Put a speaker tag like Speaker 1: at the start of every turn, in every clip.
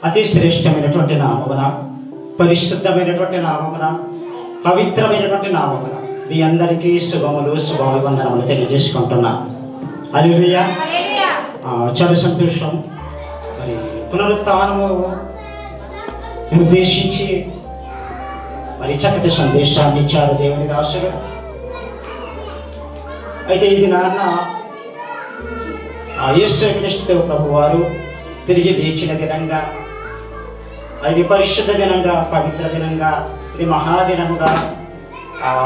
Speaker 1: అతి శ్రేష్టమైనటువంటి నామమున, పరిశుద్ధమైనటువంటి నామమున, పవిత్రమైనటువంటి నామమున మీ అందరికీ శుభాభివందనములు తెలియజేసుకుంటున్నా. హల్లెలూయా. చాలా సంతోషం. మరి పునరుత్థానము ఉద్దేశించి మరి చక్కటి సందేశాన్ని ఇచ్చారు దేవుని దాసుడు. అయితే ఇది నాన్న యేసుక్రీస్తు ప్రభువారు తిరిగి లేచిన దినంగా, అది పరిశుద్ధ దినంగా, పవిత్ర దినంగా, ఇది మహాదినంగా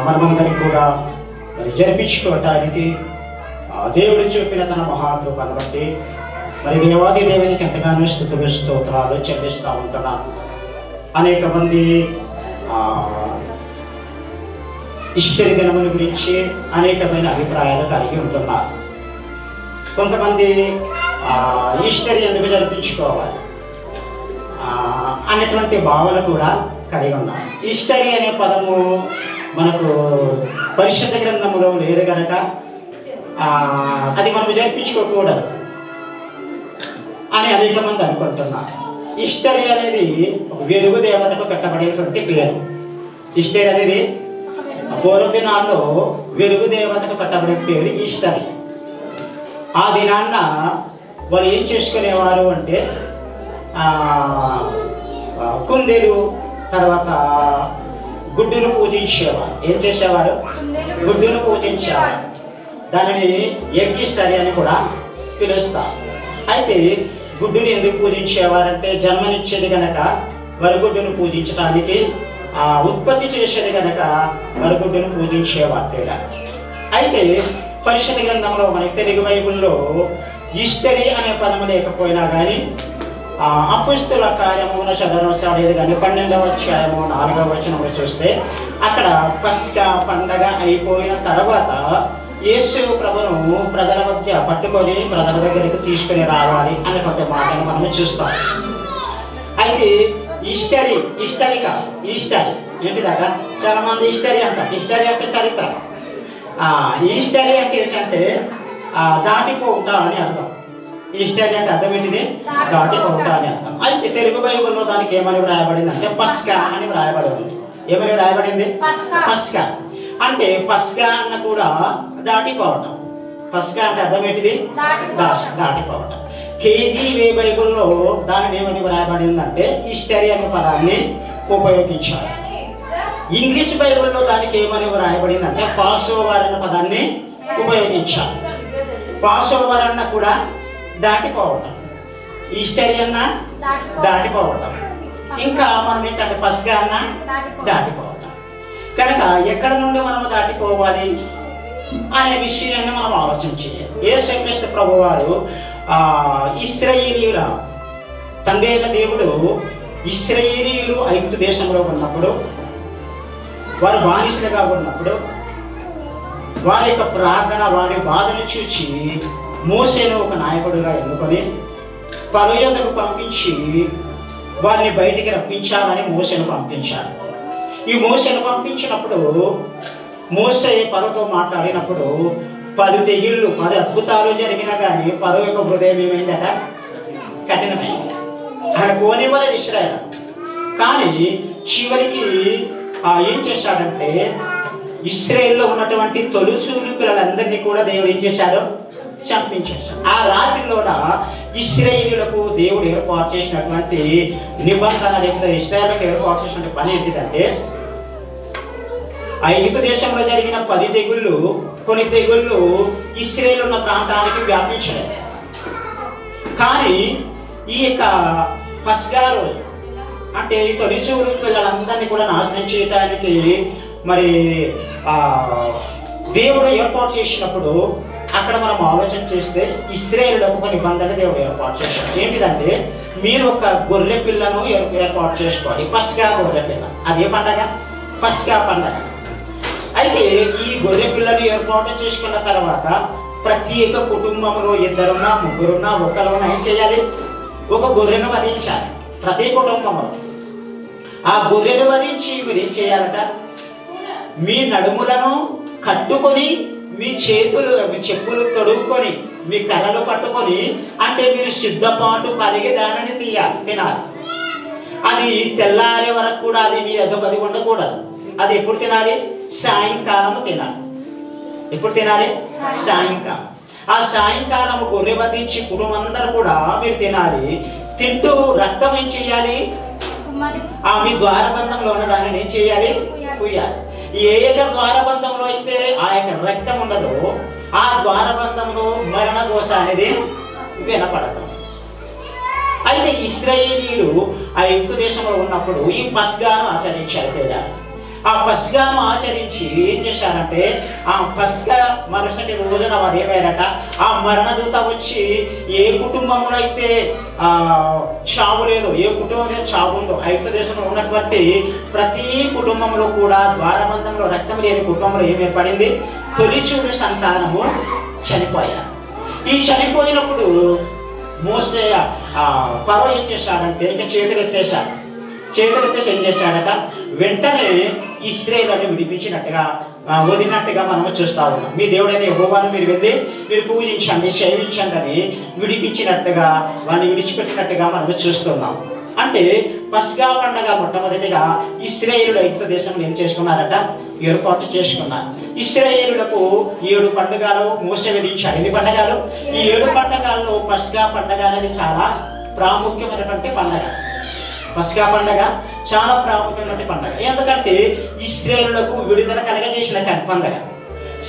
Speaker 1: మనమందరికి కూడా మరి జరిపించుకోవటానికి దేవుడు చూపిన తన మహాకృపను బట్టి మరి దేవాది దేవునికి ఎంతగానో స్తుతులు స్తోత్రాలు చెల్లిస్తూ ఉంటున్నాను. అనేక మంది ఈస్టర్ దినముల గురించి అనేకమైన అభిప్రాయాలు కలిగి ఉంటున్నారు. కొంతమంది ఈస్టర్ ఎందుకు జరిపించుకోవాలి అనేటువంటి భావన కూడా కలిగి ఉన్నారు. ఈస్టర్ అనే పదము మనకు పరిశుద్ధ గ్రంథములో లేదు కనుక అది మనం జరిపించుకోకూడదు అని అనేక మంది అనుకుంటున్నారు. ఈస్టర్ అనేది వెలుగు దేవతకు పెట్టబడేటువంటి పేరు. ఈస్టర్ అనేది పూర్వ దినాల్లో వెలుగు దేవతకు పెట్టబడే పేరు ఈస్టర్. ఆ దినాన్న వారు ఏం చేసుకునేవారు అంటే కుందేలు, తర్వాత గుడ్డును పూజించేవారు. ఏం చేసేవారు? గుడ్డును పూజించేవారు. దానిని ఎగ్ ఈస్టర్ అని కూడా పిలుస్తారు. అయితే గుడ్డుని ఎందుకు పూజించేవారంటే జన్మనిచ్చేది కనుక వరుగుడ్డును పూజించడానికి, ఉత్పత్తి చేసేది కనుక వరుగుడ్డును పూజించేవారు. అయితే పరిశుద్ధ గ్రంథంలో మనకి తెలుగు బైబిల్లో ఈస్టర్ అనే పదము లేకపోయినా కానీ అపొస్తలుల కార్యమున చదవలేదు కానీ 12వ అధ్యాయము 4వ వచనంలో చూస్తే అక్కడ పస్కా పండగ అయిపోయిన తర్వాత యేసు ప్రభును ప్రజల మధ్య పట్టుకొని ప్రజల దగ్గరికి తీసుకుని రావాలి అనేటువంటి మాటను మనం చూస్తాం. అయితే ఈస్టర్ ఏంటిదాకా చాలా మంది ఈస్టర్ అంటారు. ఈస్టర్ అంటే చరిత్ర. ఈస్టర్ అంటే ఏంటంటే దాటిపోవుట అని అర్థం. ఈస్టర్ అంటే అర్థం ఏంటిది? దాటిపోవుట అని అర్థం. అయితే తెలుగు బైబిల్లో దానికి ఏమని వ్రాయబడింది అంటే పస్కా అని వ్రాయబడి ఉంది. ఏమని వ్రాయబడింది? పస్కా. అంటే పస్కా అన్న కూడా దాటిపోవటం. పస్కా అంటే అర్థం ఏంటిది? దాటిపోవటం. కేజీవే బైబిల్లో దానిని ఏమని వ్రాయబడి ఉందంటే ఈస్టర్ అనే పదాన్ని ఉపయోగించారు. ఇంగ్లీష్ బైబిల్లో దానికి ఏమని వ్రాయబడిందంటే పాస్ ఓవర్ అనే పదాన్ని ఉపయోగించారు. పాస్ ఓవర్ అన్న కూడా దాటిపోవటం, ఈస్టర్ అన్న దాటిపోవటం, ఇంకా మనం ఏంటంటే పస్కా అన్న దాటిపోవటం. కనుక ఎక్కడ నుండి మనము దాటిపోవాలి అనే విషయాన్ని మనం ఆలోచన చేయాలి. యేసుక్రీస్తు ప్రభువారు ఇశ్రాయేలీయుల తండ్రి అయిన దేవుడు ఇశ్రాయేలీయులు ఐగుప్తు దేశంలో ఉన్నప్పుడు, వారు బానిసలుగా ఉన్నప్పుడు వారి యొక్క ప్రార్థన, వారి బాధను చూచి మోసేను ఒక నాయకుడిగా ఎన్నుకొని ఫరో యొద్దకు పంపించి వారిని బయటికి రప్పించాలని మోసేను పంపించారు. ఈ మోసేను పంపించినప్పుడు మోసే ఫరోతో మాట్లాడినప్పుడు 10 తెగుళ్ళు 10 అద్భుతాలు జరిగినా కానీ ఫరో యొక్క హృదయం ఏమైందట? కఠినమైంది. ఆయన పోనివ్వలేదు ఇశ్రాయేలు. కానీ చివరికి ఏం చేశాడంటే ఇశ్రాయేల్లో ఉన్నటువంటి తొలిచూలు పిల్లలందరినీ కూడా దేవుడు ఏం చేశాడు? చంపించేశాడు. ఆ రాత్రిలోన ఇశ్రాయేలీయులకు దేవుడు ఏర్పాటు చేసినటువంటి నిబంధన, లేకపోతే ఇశ్రాయేలుకు ఏర్పాటు చేసినటువంటి పని ఏంటిదంటే ఐగుప్తు దేశంలో జరిగిన 10 తెగుళ్ళు, కొన్ని తెగుళ్ళు ఇశ్రాయేలు ఉన్న ప్రాంతానికి వ్యాపించలేదు. కానీ ఈ యొక్క పస్కా రోజు అంటే ఈ తొలిచూలు పిల్లలందరినీ కూడా నాశనం చేయడానికి మరి దేవుడు ఏర్పాటు చేసినప్పుడు అక్కడ మనం ఆలోచన చేస్తే ఇశ్రాయేలులకు ఒక నిబంధన దేవుడు ఏర్పాటు చేశాడు. ఏంటిదంటే మీరు ఒక గొర్రె పిల్లను ఏర్పాటు చేసుకోవాలి. పస్కా గొర్రె పిల్ల. అదే పండగ? పస్కా పండగ. అయితే ఈ గొర్రె పిల్లను ఏర్పాటు చేసుకున్న తర్వాత ప్రతి ఒక్క కుటుంబంలో 2 3 ఒకరున్నా ఏం చేయాలి? ఒక గొర్రెను వధించాలి ప్రతి కుటుంబంలో. ఆ గొర్రెను వధించి మీరు ఏం చేయాలట? మీ నడుములను కట్టుకొని, మీ చేతులు, మీ చెప్పులు తొడుక్కొని, మీ కర్రలు పట్టుకొని, అంటే మీరు సిద్ధపాటు కలిగి దానిని తినాలి. అది తెల్లారే వరకు కూడా అది మీ అది ఉండకూడదు. అది ఎప్పుడు తినాలి? సాయంకాలము తినాలి. ఎప్పుడు తినాలి? సాయంకాలం. ఆ సాయంకాలము గొర్రె వధించి కుటుంబం అందరూ కూడా మీరు తినాలి. తింటూ రక్తం ఏం చేయాలి? మీ ద్వారబంధంలో ఉన్న దానిని ఏం చేయాలి? పూయాలి. ఏ యొక్క ద్వారబంధంలో అయితే ఆ యొక్క రక్తం ఉండదో ఆ ద్వారబంధంలో మరణ ఘోష అనేది వినపడతాం. అయితే ఇశ్రాయేలీయులు ఆ ఐగుప్తు దేశంలో ఉన్నప్పుడు ఈ పస్గాను ఆచరించారు కదా. ఆ పస్గాను ఆచరించి ఏం చేశారంటే ఆ పస్గా మరుసటి రోజున వారు ఏమైనారట, ఆ మరణదూత వచ్చి ఏ కుటుంబంలో అయితే చావు లేదో, ఏ కుటుంబంలో చావు ఉందో ఐగుప్తు దేశంలో ఉన్నటువంటి ప్రతి కుటుంబంలో కూడా ద్వారబంధంలో రక్తం లేని కుటుంబంలో ఏం ఏర్పడింది? తొలిచూడు సంతానము చనిపోయారు. ఈ చనిపోయినప్పుడు మోసే ఫరో ఏం చేశాడంటే ఇక చేతులెత్తేశాడు. చేతులెత్తేసి ఏం చేశాడట, వెంటనే ఇశ్రాయేలుని విడిపించినట్టుగా వదిలినట్టుగా మనము చూస్తా ఉన్నాం. మీ దేవుడైన యెహోవాను మీరు వెళ్ళి మీరు పూజించండి, సేవించండి అని విడిపించినట్టుగా వాడిని విడిచిపెట్టినట్టుగా మనము చూస్తున్నాం. అంటే పస్కా పండగ మొట్టమొదటిగా ఇశ్రాయేలులు ఐగుప్తు దేశంలో ఏం చేసుకున్నారట? ఏర్పాటు చేసుకున్నారు. ఇశ్రాయేలులకు 7 పండుగలు మోసే విధించారు. ఎన్ని పండుగలు? ఈ 7 పండుగల్లో పస్కా పండగ అనేది చాలా ప్రాముఖ్యమైనటువంటి పండగ. పస్కా పండగ చాలా ప్రాముఖ్యమైన పండగ. ఎందుకంటే ఇశ్రాయేలులకు విడుదల కలగజేసిన పండగ.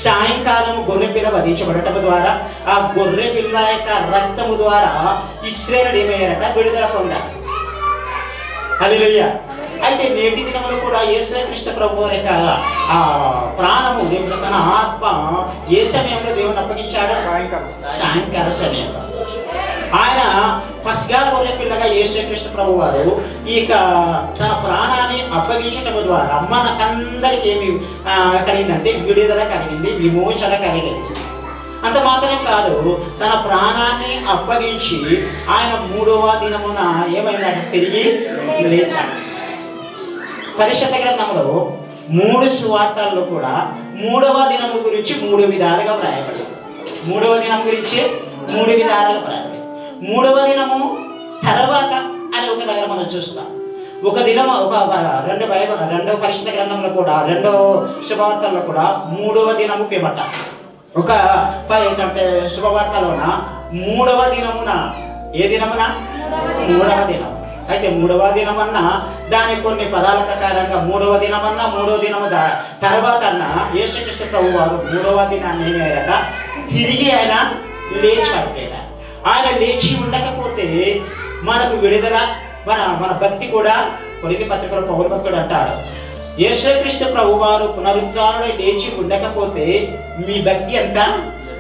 Speaker 1: సాయంకాలం గొర్రె పిల్ల వధించబడటం ద్వారా ఆ గొర్రె పిల్ల యొక్క రక్తము ద్వారా ఇశ్రాయేలు ఏమయ్యారట? విడుదల పొందారు. హల్లెలూయా. అయితే నేటి దినములు కూడా యేసుక్రీస్తు ప్రభువు యొక్క ప్రాణము తన ఆత్మ ఏ సమయంలో దేవుని అప్పగించాడు? సాయంకాల సమయంలో. ఆయన పస్కా గొర్రె పిల్లగా యేసుక్రీస్తు ప్రభు వారు ఇక తన ప్రాణాన్ని అప్పగించటం ద్వారా మనకందరికి ఏమి కలిగిందంటే విడుదల కలిగింది, విమోచన కలిగింది. అంత మాత్రమే కాదు, తన ప్రాణాన్ని అప్పగించి ఆయన 3వ దినమున ఏమైందంటే తిరిగి లేచాడు. పరిశుద్ధ గ్రంథంలో 3 సువార్తల్లో కూడా 3వ దినము గురించి 3 విధాలుగా వ్రాయబడింది. 3వ దినం గురించి 3 విధాలుగా వ్రాయబడింది. 3వ దినము తర్వాత అని ఒక దగ్గర మనం చూస్తాం. ఒక దినము రెండవ పరిశుద్ధ గ్రంథంలో కూడా 2వ శుభవార్తల్లో కూడా 3వ దినము పేమట. ఒక ఏంటంటే శుభవార్తలోన 3వ దినమున ఏ దినమున? 3వ దినం. అయితే 3వ దినమన్నా దాని కొన్ని పదాల ప్రకారంగా 3వ దినమన్నా 3వ దినము తర్వాత అన్న యేసుక్రీస్తు ప్రభు వారు 3వ దినాన్ని ఏమయ్యారట? తిరిగి ఆయన లేచాడు. ఆయన లేచి ఉండకపోతే మనకు విడుదల మన భక్తి కూడా కొరింథీ పత్రికలో పౌలు భక్తుడు అంటాడు, యేసుక్రీస్తు ప్రభు వారు పునరుద్ధానుడై లేచి ఉండకపోతే మీ భక్తి అంతా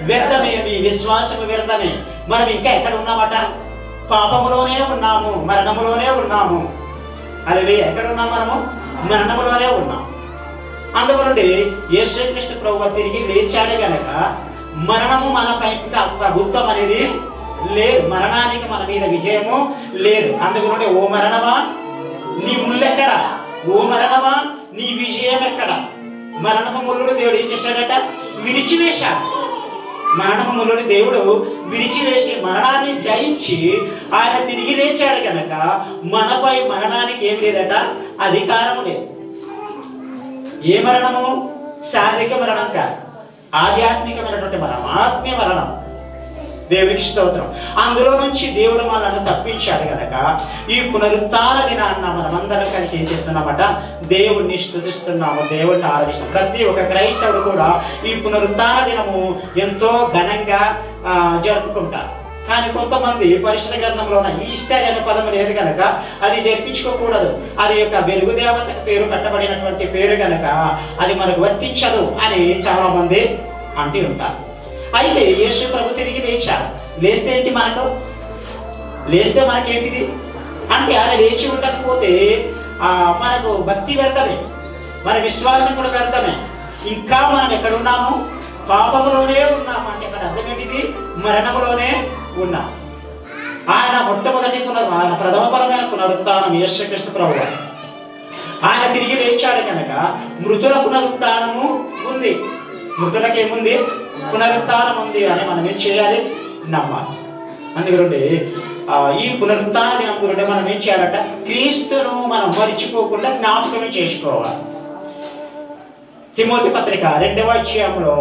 Speaker 1: వ్యర్థమే, మీ విశ్వాసము వ్యర్థమే. మనం ఇంకా ఎక్కడ ఉన్నామట? పాపములోనే ఉన్నాము, మరణములోనే ఉన్నాము. అలాగే ఎక్కడ ఉన్నాం? మనము మరణములోనే ఉన్నాం. అందువలన యేసుక్రీస్తు ప్రభు తిరిగి లేచాడే గనక మరణము మనపై ప్రభుత్వం అనేది లేదు, మరణానికి మన మీద విజయము లేదు. అందుకనే ఓ మరణమా నీ ముళ్ళెక్కడ? ఓ మరణమా నీ విజయం ఎక్కడ? మరణము ముళ్ళుడు దేవుడు ఏం చేశాడట? విరిచివేశాడు. మరణము ముళ్ళుడు దేవుడు విరిచివేసి మరణాన్ని జయించి ఆయన తిరిగి లేచాడు కనుక మనపై మరణానికి ఏం లేదట? అధికారము లేదు. ఏ మరణము? శారీరక మరణం కాదు, ఆధ్యాత్మికమైనటువంటి మరణం, ఆత్మీయ మరణం. దేవునికి స్తోత్రం. అందులో నుంచి దేవుడు మనల్ని తప్పించాడు కనుక ఈ పునరుత్థాన దినాన్న మనమందరం కలిసి ఏం చేస్తున్నామట? దేవుణ్ణి స్తుతిస్తున్నాము, దేవుడిని ఆరాధిస్తున్నాం. ప్రతి ఒక్క క్రైస్తవుడు కూడా ఈ పునరుత్థాన దినము ఎంతో ఘనంగా జరుపుకుంటారు. కానీ కొంతమంది పరిశుద్ధ గ్రంథంలో ఉన్న ఈస్టర్ అనే పదం లేదు కనుక అది జపించుకోకూడదు, అది యొక్క వెలుగు దేవతకు పేరు కట్టబడినటువంటి పేరు కనుక అది మనకు వర్తించదు అని చాలా మంది అంటూ ఉంటారు. అయితే యేసు ప్రభు తిరిగి లేచాడు. లేస్తే ఏంటి? లేస్తే మనకేంటిది అంటే ఆయన లేచి ఉండకపోతే మనకు భక్తి వ్యర్థమే, మన విశ్వాసం కూడా వ్యర్థమే. ఇంకా మనం ఎక్కడున్నాము? పాపములోనే ఉన్నాము. అంటే ఇక్కడ అర్థం ఏంటిది? మరణములోనే ఉన్నాం. ఆయన మొట్టమొదటి ఆయన ప్రథమ ఫలమైన పునరుత్థానం యేసుక్రీస్తు ప్రభు. ఆయన తిరిగి లేచాడు కనుక మృతుల పునరుత్థానము ఉంది. మృతులకేముంది? పునరుత్థానం ఉంది అని మనం ఏం చేయాలి? నమ్మాలి. అందుకని ఈ పునరుత్థాన దినం గురించి మనం ఏం చేయాలట? క్రీస్తును మనం మరిచిపోకుండా జ్ఞాపకం చేసుకోవాలి. తిమోతి పత్రిక 2వ అధ్యాయంలో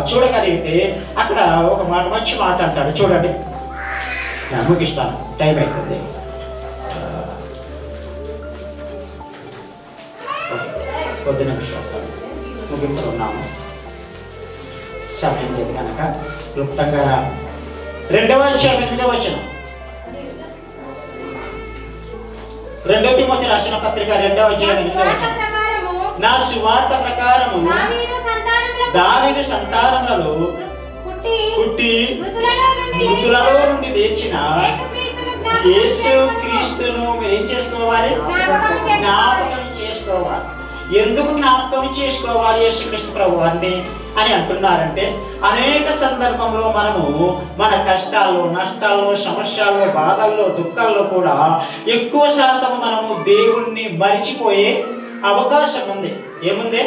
Speaker 1: చూడగలిగితే అక్కడ ఒక మంచి మాట అంటాడు, చూడండి. ముగిస్తాను, టైం అయిపోయింది. కొద్ది నిమిషాలు ముగింపులో ఉన్నాము, సమయం లేదు కనుక క్లుప్తంగా 2వ అధ్యాయం 8వ వచనం. 2 తిమోతి రాసిన పత్రిక 2వ అధ్యాయం 8వ వచనం. నా సువార్త ప్రకారము దావీదు సంతానములలో పుట్టి మృతులలో నుండి లేచిన యేసు క్రీస్తును మీరు ఏం చేసుకోవాలి? జ్ఞాపకం చేసుకోవాలి. ఎందుకు జ్ఞాపకం చేసుకోవాలి యేసుక్రీస్తు ప్రభు అని అంటున్నారంటే, అనేక సందర్భంలో మనము మన కష్టాల్లో, నష్టాల్లో, సమస్యల్లో, బాధల్లో, దుఃఖాల్లో కూడా ఎక్కువ శాతం మనము దేవుణ్ణి మరిచిపోయే అవకాశం ఉంది. ఏముంది?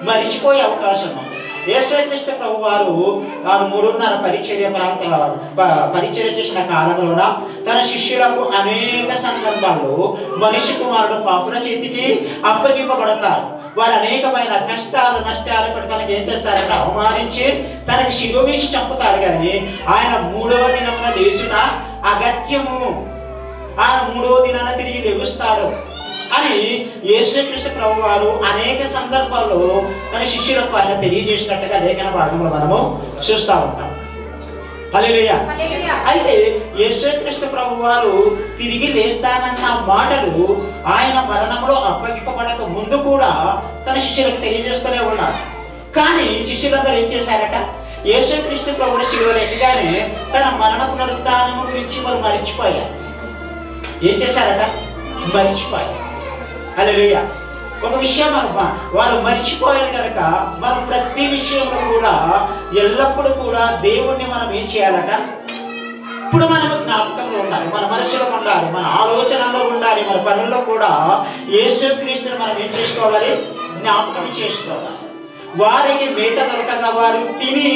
Speaker 1: మరిచిపోయే అవకాశం ఉంది. యేసుక్రీస్తు ప్రభు వారు 3.5 పరిచర్య చేసిన కాలంలోన తన శిష్యులకు అనేక సందర్భాల్లో మనిషి కుమారుడు పాపుల చేతికి అప్పగింపబడతారు. వారు అనేకమైన కష్టాలు, నష్టాలు పడి తనకి ఏం చేస్తారంటే అవమానించి తనకి శిలువ వేసి చంపుతారు. కానీ ఆయన 3వ దినమున లేచుట అగత్యము, ఆయన 3వ దినాన తిరిగి లెగుస్తాడు అని యేసుక్రీస్తు ప్రభు వారు అనేక సందర్భాల్లో తన శిష్యులకు ఆయన తెలియజేసినట్లుగా లేఖన భాగంలో మనము చూస్తూ ఉంటాం. హల్లెలూయా. అయితే యేసుక్రీస్తు ప్రభు వారు తిరిగి లేస్తానన్న మాటలు ఆయన మరణంలో అప్పగింపబడక ముందు కూడా తన శిష్యులకు తెలియజేస్తూనే ఉన్నారు. కానీ శిష్యులందరూ ఏం చేశారట? యేసుక్రీస్తు ప్రభు శిలువలో ఎక్కగానే తన మరణ పునరుత్థానము గురించి వారు మరిచిపోయారు. ఏం చేశారట? మరిచిపోయారు. హల్లెలూయా. ఒక విషయం వారు మరిచిపోయారు కనుక మనం ప్రతి విషయంలో కూడా ఎల్లప్పుడూ కూడా దేవుణ్ణి మనం ఏం చేయాలట? ఇప్పుడు మనము జ్ఞాపకంలో ఉండాలి, మన మనసులో ఉండాలి, మన ఆలోచనలో ఉండాలి, మన పనుల్లో కూడా యేసుక్రీస్తుని మనం ఏం చేసుకోవాలి? జ్ఞాపకం చేసుకోవాలి. వారికి మేత దొరకగా వారు తిని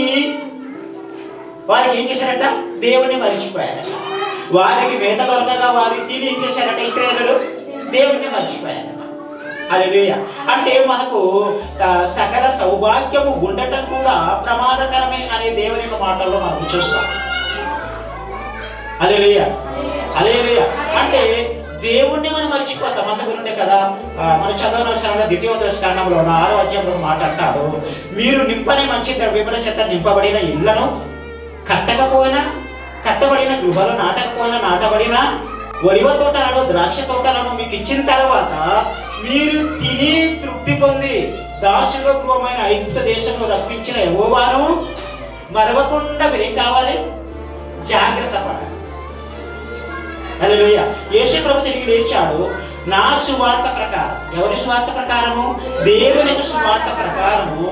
Speaker 1: వారికి ఏం చేశారట? దేవుణ్ణి మర్చిపోయారట. వారికి మేత దొరకగా వారు తిని ఏం చేశారట? ఇశ్రాయేలులు దేవుణ్ణి మర్చిపోయారట. హల్లెలూయా. అంటే మనకు సకల సౌభాగ్యము ఉండటం కూడా ప్రమాదకరమే అనే దేవుని యొక్క మాటల్లో మనం చూస్తాం. హల్లెలూయా. హల్లెలూయా. అంటే దేవుణ్ణి మనం మర్చిపోతాం. అందుకునే కదా మన చదవనవసరంలో 2వ కాండంలో 6వ అధ్యాయంలో మాట అంటాడు, మీరు నింపని మంచి ద్రవ్యముల చేత నింపబడిన ఇళ్లను కట్టకపోయినా, కట్టబడిన గృహలు నాటబడిన ఒలివ తోటలను, ద్రాక్ష తోటలను మీకు ఇచ్చిన తర్వాత మీరు తిని తృప్తి పొంది దాసుల గృహమైన ఐగుప్తు దేశంలో రప్పించిన యెహోవాను మరవకుండా మీరేం కావాలి? జాగ్రత్త పడాలి. హల్లెలూయా. యేసు ప్రభు తిరిగి లేచాడు నా సువార్త ప్రకారం. ఎవరి సువార్త ప్రకారము? దేవుని సువార్త ప్రకారము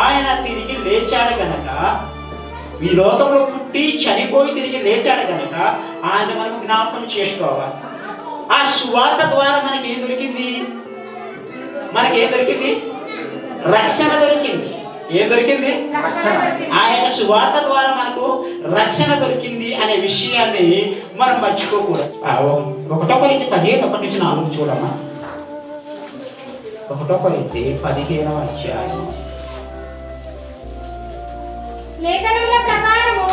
Speaker 1: ఆయన తిరిగి లేచాడు గనక, ఈ లోకంలో పుట్టి చనిపోయి తిరిగి లేచాడు కనుక ఆయన మనం జ్ఞాపకం చేసుకోవాలి. ఆ సువార్త ద్వారా మనకి ఏం దొరికింది? రక్షణ దొరికింది. ఏం దొరికింది? ఆయన సువార్త ద్వారా మనకు రక్షణ దొరికింది అనే విషయాన్ని మనం మర్చిపోకూడదు. 1 కొరింథీ 15:1-4 చూడమ్మా. 1 కొరింథీ 15వ అధ్యాయం
Speaker 2: లేఖనముల ప్రకారము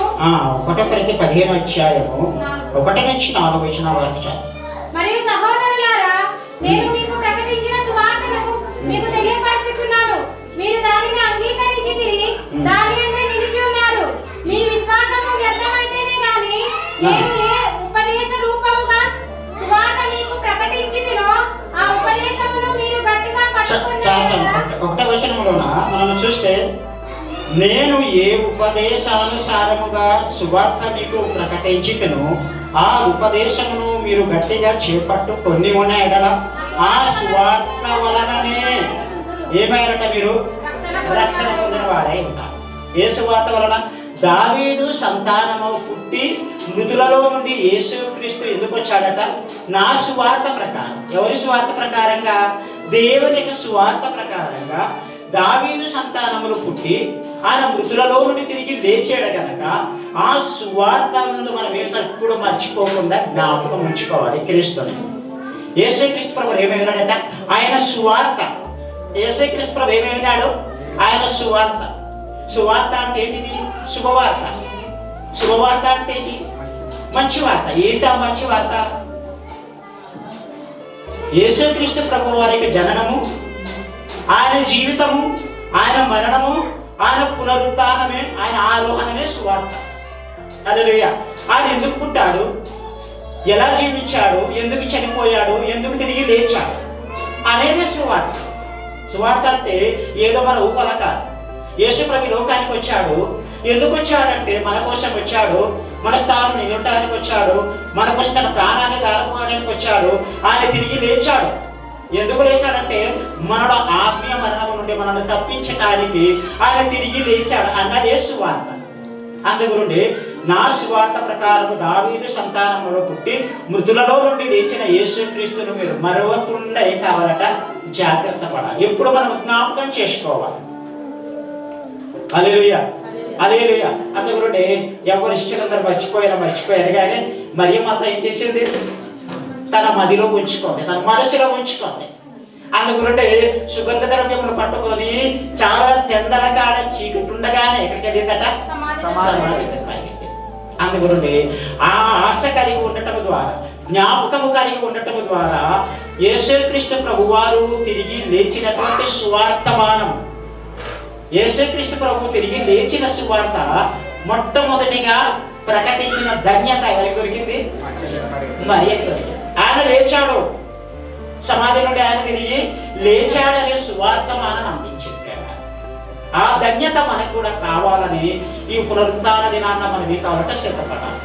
Speaker 1: 1 కొరింథీ 15వ అధ్యాయము 1-4 వచనాల వరకు.
Speaker 2: మరియు సహోదరులారా, నేను మీకు ప్రకటించిన సువార్తను మీకు తెలియపరచుచున్నాను. మీరు దానిని అంగీకరించితిరి, దాని యందే నిలిచి ఉన్నారు. మీ విశ్వాసము వ్యర్థమైతేనే గాని నేను ఏ ఉపదేశ రూపముగా సువార్త మీకు ప్రకటించితినో ఆ ఉపదేశమును మీరు గట్టిగా పట్టుకున్నారు.
Speaker 1: 1వ వచనంలోన మనం చూస్తే, నేను ఏ ఉపదేశానుసారముగా సువార్త మీకు ప్రకటించితినో ఆ ఉపదేశమును మీరు గట్టిగా చేపట్టుకొని ఉన్న ఎడల ఆ సువార్త వలననే ఏమైనట? మీరు రక్షణ పొందిన వారే ఉంటారు. ఏ సువార్త వలన? దావీదు సంతానము పుట్టి మృతులలో నుండి యేసుక్రీస్తు ఎందుకు వచ్చాడట? నా సువార్త ప్రకారం. ఎవరి సువార్త ప్రకారంగా? దేవుని యొక్క సువార్త ప్రకారంగా దావీదు సంతానములు పుట్టి ఆయన మృతులలో నుండి తిరిగి లేచాడు కనుక ఆ సువార్తను మనం ఎప్పుడు మర్చిపోకుండా జ్ఞాపకం ఉంచుకోవాలి. క్రీస్తుని యేసుక్రీస్తు ప్రభు ఏమేమినాడట? ఆయన సువార్త. యేసుక్రీస్తు ప్రభు ఏమేమినాడు? ఆయన సువార్త. సువార్త అంటే ఏంటిది? శుభవార్త. శుభవార్త అంటే ఏంటి? మంచి వార్త. ఏంటా మంచి వార్త? యేసుక్రీస్తు ప్రభు వారికి జననము, ఆయన జీవితము, ఆయన మరణము, ఆయన పునరుత్థానమే, ఆయన ఆరోహణమే సువార్త. హల్లెలూయా. ఆయన ఎందుకు పుట్టాడు, ఎలా జీవించాడు, ఎందుకు చనిపోయాడు, ఎందుకు తిరిగి లేచాడు అనేది సువార్త. సువార్త అంటే ఏదో మన ఊపల కాదు. యేసు ప్రభు లోకానికి వచ్చాడు. ఎందుకు వచ్చాడంటే మన కోసం వచ్చాడు, మన స్థానం నిలవటానికి వచ్చాడు, మన కోసం తన ప్రాణాన్ని దారిపోవడానికి వచ్చాడు. ఆయన తిరిగి లేచాడు. ఎందుకు లేచాడంటే మనలో ఆత్మీయ మరణం నుండి మనల్ని తప్పించడానికి ఆయన తిరిగి లేచాడు అన్నదే సువార్త. అందుగుండి నా సువార్త ప్రకారం దావీదు సంతానంలో పుట్టి మృతులలో నుండి లేచిన యేసుక్రీస్తును మీరు మరవకుండా ఏం కావాలట? జాగ్రత్త పడాలి. ఎప్పుడు మనం జ్ఞాపకం చేసుకోవాలి. హల్లెలూయా, హల్లెలూయా. అందుగుండి ఎవరి శిష్యులందరూ మర్చిపోయారు కానీ మరియ మాత్రం ఏం చేసింది? తన మదిలో ఉంచుకోండి, తన మనసులో ఉంచుకోండి. అందుగుంటే సుగంధ ద్రవ్యములు పట్టుకొని చాలా తెందరగాడ చీకటి ఉండగానే ఎక్కడికి వెళ్ళిందట? అందుగుండి ఆ ఆశ కలిగి ఉండటం ద్వారా, జ్ఞాపకము కలిగి ఉండటం ద్వారా యేసుక్రీస్తు ప్రభువారు తిరిగి లేచినటువంటి సువార్తమానం, యేసుక్రీస్తు ప్రభు తిరిగి లేచిన సువార్త మొట్టమొదటిగా ప్రకటించిన ధన్యత ఎవరికి దొరికింది? మరియకు దొరికింది. ఆయన లేచాడు, సమాధి నుండి ఆయన తిరిగి లేచాడనే సువార్తమానం అందించింది. ఆ ధన్యత మనకు కూడా కావాలని ఈ పునరుత్థాన దినాన్న మనం ఏం కావాలంటే సిద్ధపడాలి.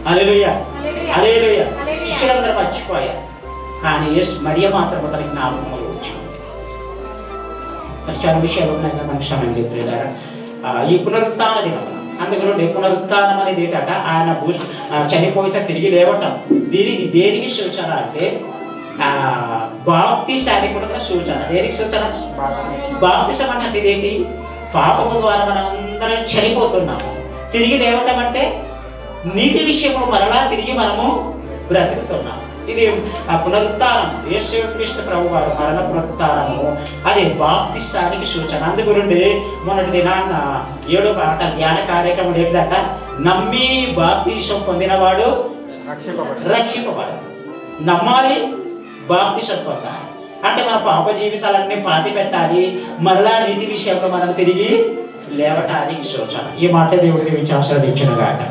Speaker 1: హల్లెలూయా, హల్లెలూయా. శిష్యులందరూ మర్చిపోయారు కానీ మరియ మాత్రం తన జ్ఞాపకంలో ఉంచుకుంది. మరి చాలా విషయాలు ఉన్నాయి కదా మనకు సమయం చెప్పారా? ఈ పునరుత్థాన దినం, అందుకని పునరుత్థానం అనేది ఏంటంట? ఆయన చనిపోతే తిరిగి లేవటం. దేనికి సూచన అంటే బాప్తిసానికి కూడా సూచన. దేనికి సూచన? బాప్తిసం అంటే ఇదేంటి? పాపము ద్వారా మనం అందరం చనిపోతున్నాము. తిరిగి లేవటం అంటే నీతి విషయంలో మరలా తిరిగి మనము బ్రతుకుతున్నాము. ఇది ఆ పునరుత్థానం, యేసుక్రీస్తు ప్రభు వారు మరణ పునరుత్థానము, అది బాప్తిసానికి సూచన. అందుగుండి మొన్నటి దినాన్న 7వ పాట ధ్యాన కార్యక్రమం ఏంటిదట? నమ్మి బాప్తిసం పొందినవాడు రక్షింపబడు. నమ్మాలి, బాప్తిసం పొందాలి. అంటే మన పాప జీవితాలన్నీ పాతి పెట్టాలి, మరలా నీతి విషయంలో మనం తిరిగి లేవటానికి సూచన. ఈ మాట దేవుడికి ఆశీర్వదించును గాక.